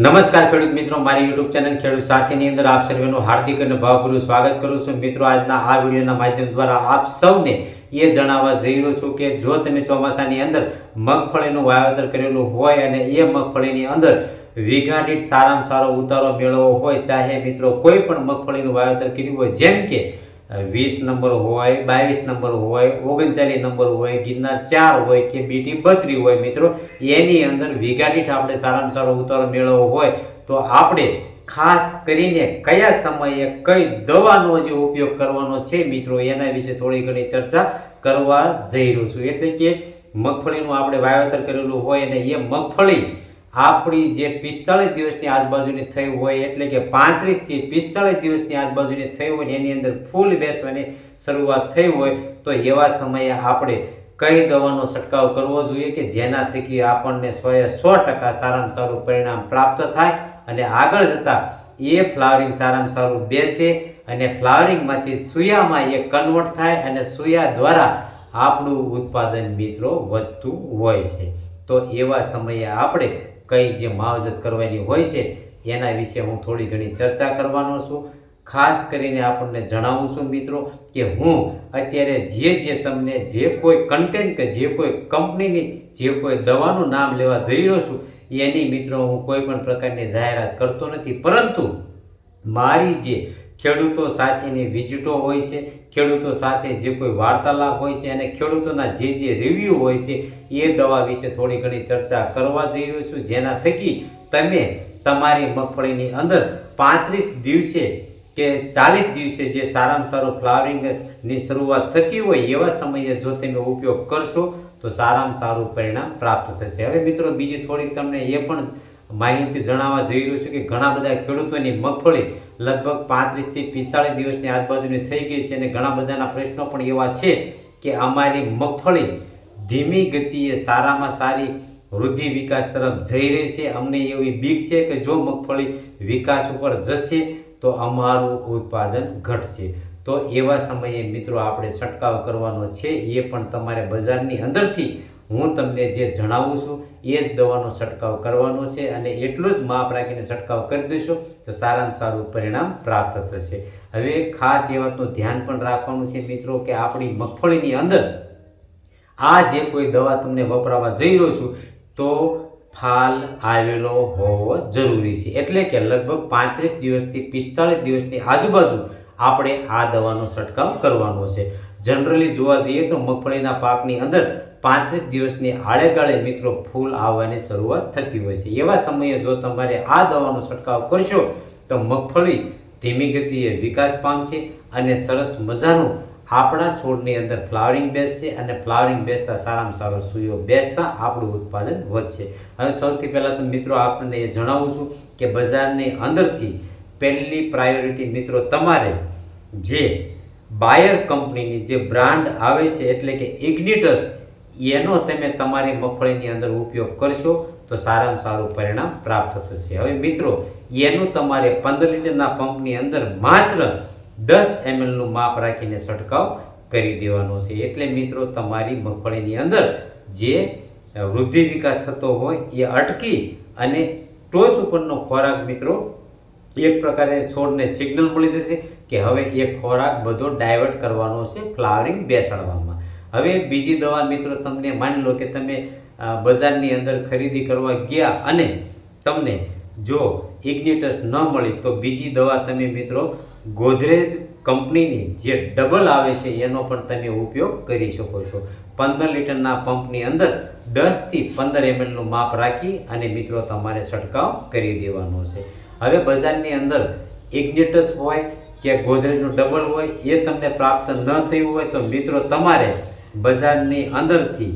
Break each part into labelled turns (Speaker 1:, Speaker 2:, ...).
Speaker 1: નમસ્કાર ખેડૂત મિત્રો, મારી યુટ્યુબ ચેનલ ખેડૂત સાથીની અંદર આપ સર્વેનું હાર્દિક અને ભાવપૂર્વક સ્વાગત કરું છું. મિત્રો, આજના આ વિડીયોના માધ્યમ દ્વારા આપ સૌને એ જણાવવા જઈ રહ્યો છું કે જો તમે ચોમાસાની અંદર મગફળીનું વાવેતર કરેલું હોય અને એ મગફળીની અંદર વીઘા દીઠ સારામાં સારો ઉતારો મેળવવો હોય, ચાહે મિત્રો કોઈ પણ મગફળીનું વાવેતર કર્યું હોય, જેમ કે 20 નંબર હોય, 22 નંબર હોય, 39 નંબર હોય, ગિરનાર 4 હોય કે બીટી 32 હોય, મિત્રો એની અંદર વીઘા દીઠ આપણે સારામાં સારો ઉતારો મેળવવો હોય તો આપણે ખાસ કરીને કયા સમયે કઈ દવાનો જે ઉપયોગ કરવાનો છે મિત્રો એના વિશે થોડી ઘણી ચર્ચા કરવા જઈ રહ્યો છું. એટલે કે મગફળીનું આપણે વાવેતર કરેલું હોય અને એ મગફળી આપણી જે 45 દિવસની આજુબાજુની થઈ હોય, એટલે કે 35 થી 45 દિવસની આજુબાજુની થઈ હોય, એની અંદર ફૂલ બેસવાની શરૂઆત થઈ હોય તો એવા સમયે આપણે કઈ દવાનો છંટકાવ કરવો જોઈએ કે જેના થકી આપણને 100% સારામાં સારું પરિણામ પ્રાપ્ત થાય અને આગળ જતાં એ ફ્લાવરિંગ સારામાં સારું બેસે અને ફ્લાવરિંગમાંથી સૂયામાં એ કન્વર્ટ થાય અને સૂયા દ્વારા આપણું ઉત્પાદન મિત્રો વધતું હોય છે. તો એવા સમયે આપણે કઈ જે માવજત કરવાની હોય છે એના વિશે હું થોડી ઘણી ચર્ચા કરવાનો છું. ખાસ કરીને આપણને જણાવું છું મિત્રો કે હું અત્યારે જે તમને જે કોઈ કન્ટેન્ટ કે જે કોઈ કંપનીની જે કોઈ દવાનું નામ લેવા જઈ રહ્યો છું એની મિત્રો હું કોઈ પણ પ્રકારની જાહેરાત કરતો નથી, પરંતુ મારી જે ખેડૂતો સાથેની વિઝિટો હોય છે, ખેડૂતો સાથે જે કોઈ વાર્તાલાપ હોય છે અને ખેડૂતોના જે રિવ્યૂ હોય છે એ દવા વિશે થોડી ઘણી ચર્ચા કરવા જઈ રહ્યો છું, જેના થકી તમે તમારી મગફળીની અંદર 35 દિવસે કે 40 દિવસે જે સારામાં સારું ફ્લાવરિંગની શરૂઆત થતી હોય એવા સમયે જો તમે ઉપયોગ કરશો તો સારામાં સારું પરિણામ પ્રાપ્ત થશે. હવે મિત્રો, બીજી થોડીક તમને એ પણ માહિતી જણાવવા જઈ રહ્યું છું કે ઘણા બધા ખેડૂતોની મગફળી લગભગ 35 થી 45 દિવસની આજુબાજુની થઈ ગઈ છે અને ઘણા બધાના પ્રશ્નો પણ એવા છે કે અમારી મગફળી ધીમી ગતિએ સારામાં સારી વૃદ્ધિ વિકાસ તરફ જઈ રહી છે, અમને એવી બીક છે કે જો મગફળી વિકાસ ઉપર જશે તો અમારું ઉત્પાદન ઘટશે. તો એવા સમયે મિત્રો આપણે છંટકાવ કરવાનો છે, એ પણ તમારે બજારની અંદરથી હું તમને જે જણાવું છું એ જ દવાનો છંટકાવ કરવાનો છે અને એટલું જ માપ રાખીને છંટકાવ કરી દઈશું તો સારામાં સારું પરિણામ પ્રાપ્ત થશે. હવે ખાસ એ વાતનું ધ્યાન પણ રાખવાનું છે મિત્રો કે આપણી મગફળીની અંદર આ જે કોઈ દવા તમને વપરાવા જઈ રહ્યો છું તો ફાલ આવેલો હોવો જરૂરી છે, એટલે કે લગભગ 35 દિવસથી 45 દિવસની આજુબાજુ આપણે આ દવાનો છંટકાવ કરવાનો છે. જનરલી જોવા જઈએ તો મગફળીના પાકની અંદર 35 દિવસની આળેગાળે મિત્રો ફૂલ આવવાની શરૂઆત થતી હોય છે. એવા સમયે જો તમારે આ દવાનો છંટકાવ કરશો તો મગફળી ધીમી ગતિએ વિકાસ પામશે અને સરસ મજાનું આપણા છોડની અંદર ફ્લાવરિંગ બેસશે અને ફ્લાવરિંગ બેસતા સારામાં સારો સૂયો બેસતા આપણું ઉત્પાદન વધશે. હવે સૌથી પહેલાં તો મિત્રો આપણને એ જણાવું છું કે બજારની અંદરથી પહેલી પ્રાયોરિટી મિત્રો તમારે જે બાયર કંપનીની જે બ્રાન્ડ આવે છે એટલે કે ઇગ્નિટસ, એનો તમે તમારી મગફળીની અંદર ઉપયોગ કરશો તો સારામાં સારું પરિણામ પ્રાપ્ત થશે. હવે મિત્રો, એનું તમારે 15 લીટરના પંપની અંદર માત્ર 10 ml નું માપ રાખીને છંટકાવ કરી દેવાનો છે. એટલે મિત્રો તમારી મગફળીની અંદર જે વૃદ્ધિ વિકાસ થતો હોય એ અટકી અને ટોચ ઉપરનો ખોરાક મિત્રો એક પ્રકારે છોડને સિગ્નલ મળી જશે કે હવે એ ખોરાક બધો ડાયવર્ટ કરવાનો છે ફ્લાવરિંગ બેસાડવામાં. હવે બીજી દવા મિત્રો, તમને માની લો કે તમે બજારની અંદર ખરીદી કરવા ગયા અને તમને જો ઇગ્નિટસ ન મળી તો બીજી દવા તમે મિત્રો ગોદરેજ કંપનીની જે ડબલ આવે છે એનો પણ તમે ઉપયોગ કરી શકો છો. 15 લીટરના પંપની અંદર 10 થી 15 ml નું માપ રાખી અને મિત્રો તમારે છંટકાવ કરી દેવાનો છે. હવે બજારની અંદર ઇગ્નિટસ હોય કે ગોદરેજનું ડબલ હોય એ તમને પ્રાપ્ત ન થયું હોય તો મિત્રો તમારે બજારની અંદરથી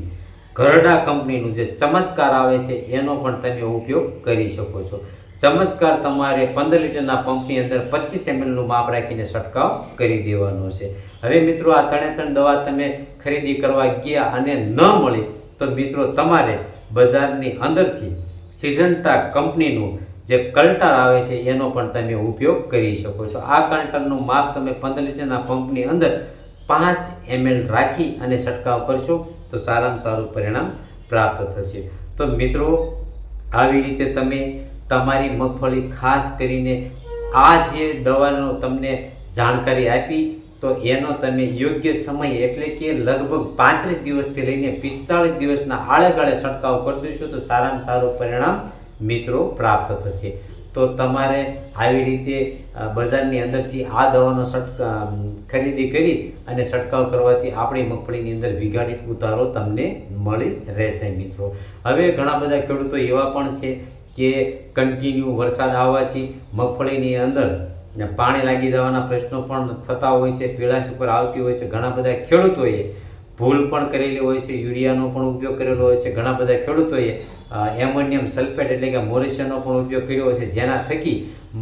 Speaker 1: ઘરડા કંપનીનું જે ચમત્કાર આવે છે એનો પણ તમે ઉપયોગ કરી શકો છો. ચમત્કાર તમારે 15 લીટરના પંપની અંદર 25 ml નું માપ રાખીને છંટકાવ કરી દેવાનો છે. હવે મિત્રો, આ ત્રણે દવા તમે ખરીદી કરવા ગયા અને ન મળી તો મિત્રો તમારે બજારની અંદરથી સિઝન્ટા કંપનીનું જે કલ્ટર આવે છે એનો પણ તમે ઉપયોગ કરી શકો છો. આ કલ્ટરનું માપ તમે 15 લીટરના પંપની અંદર 5 ml રાખી અને છંટકાવ કરશો તો સારામાં સારું પરિણામ પ્રાપ્ત થશે. તો મિત્રો, આવી રીતે તમે તમારી મગફળી ખાસ કરીને આ જે દવાનો તમને જાણકારી આપી તો એનો તમે યોગ્ય સમય એટલે કે લગભગ 35 દિવસથી લઈને 45 દિવસના આળેગાળે છંટકાવ કરી દઈશું તો સારામાં સારું પરિણામ મિત્રો પ્રાપ્ત થશે. તો તમારે આવી રીતે બજારની અંદરથી આ દવાનો ખરીદી કરી અને છંટકાવ કરવાથી આપણી મગફળીની અંદર વીઘા દીઠ ઉતારો તમને મળી રહેશે મિત્રો. હવે ઘણા બધા ખેડૂતો એવા પણ છે કે કન્ટિન્યુ વરસાદ આવવાથી મગફળીની અંદર પાણી લાગી જવાના પ્રશ્નો પણ થતા હોય છે, પીળાશ ઉપર આવતી હોય છે. ઘણા બધા ખેડૂતોએ ભૂલ પણ કરેલી હોય છે, યુરિયાનો પણ ઉપયોગ કરેલો હોય છે. ઘણા બધા ખેડૂતોએ એમોનિયમ સલ્ફેટ એટલે કે મોરિશિયાનો પણ ઉપયોગ કર્યો હોય છે, જેના થકી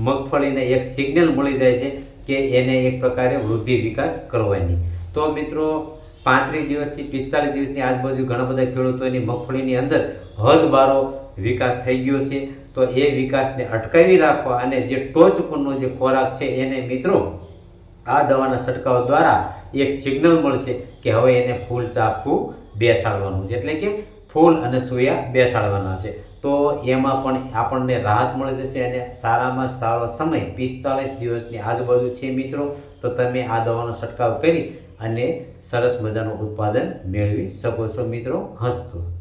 Speaker 1: મગફળીને એક સિગ્નલ મળી જાય છે કે એને એક પ્રકારે વૃદ્ધિ વિકાસ કરવાની. તો મિત્રો 35 દિવસથી 45 દિવસની આજુબાજુ ઘણા બધા ખેડૂતોની મગફળીની અંદર હદબારો વિકાસ થઈ ગયો છે. તો એ વિકાસને અટકાવી રાખવા અને જે ટોચ ઉપરનો જે ખોરાક છે એને મિત્રો આ દવાના છંટકાવ દ્વારા એક સિગ્નલ મળશે કે હવે એને ફૂલ ચાપકું બેસાડવાનું છે, એટલે કે ફૂલ અને સોયા બેસાડવાના છે. તો એમાં પણ આપણને રાહત મળી જશે અને સારામાં સારો સમય 45 દિવસની આજુબાજુ છે મિત્રો. તો તમે આ દવાનો છંટકાવ કરી અને સરસ મજાનું ઉત્પાદન મેળવી શકો છો મિત્રો. હસતું